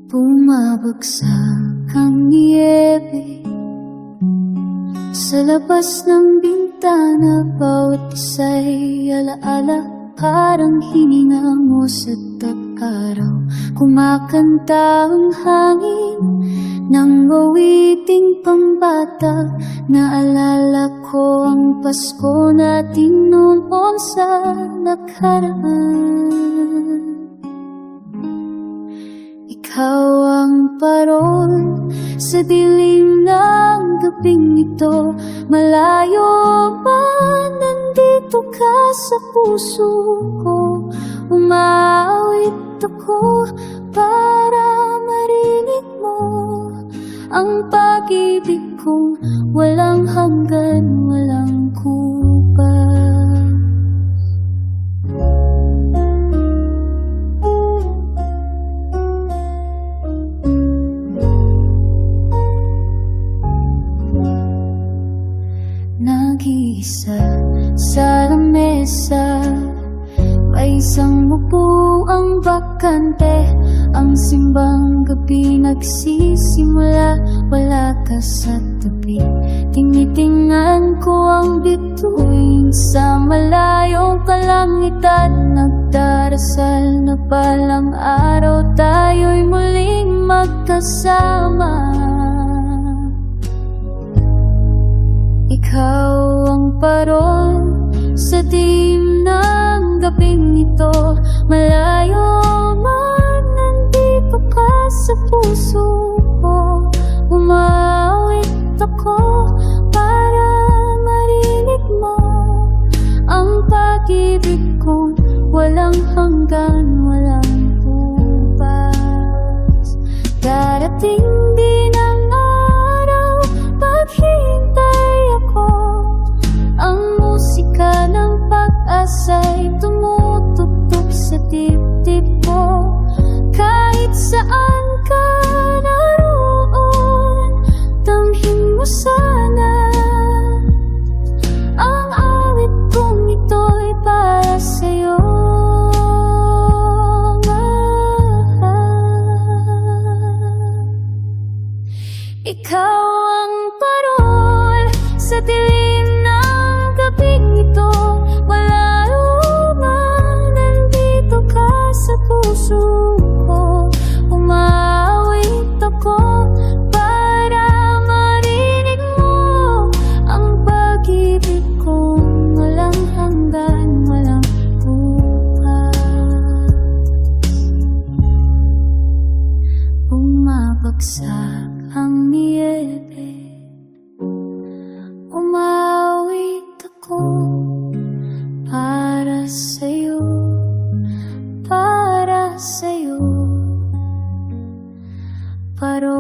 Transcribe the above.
Bumabagsak ang niyebe sa labas ng bintana, bawat isa'y alaala, parang hininga mo sa tag-araw. Kumakanta ang hangin ng awiting pambata, naalala ko ang Pasko natin noon sa nakaraan. Ikaw ang parol sa dilim ng gabing ito. Malayo man, nandito ka sa puso ko. Umawit ako para marinig mo ang pag-ibig kong walang hanggan, walang kubas. Nag-iisa sa lamesa, may isang upuang bakante. Ang simbang gabi nagsisimula, wala ka sa tabi. Tinitingnan ko ang bituin sa malayong kalangitan. Nagdarasal na palang araw tayo'y muling magkasama. Ikaw ang parol sa dilim ng gabing ito. Malayo man, nandito ka sa puso ko. Umawit ako para marinig mo ang pag-ibig kong walang hanggan, walang bukas. Darating din ang araw, paghihintay ako. Ang musika ng pag-asa'y tumutugtog sa dibdib ko. Kahit saan ka naroon, damhin mo sana ang awit kong ito'y para sa'yo. Ikaw ang parol sa dilim ng gabing ito. Malayo man, nandito ka sa puso ko. Umawit ako para marinig mo ang pag-ibig kong walang hanggan, walang bukas. Bumabagsak ang niyebe, umawit ako para sa'yo, para sa'yo. Parol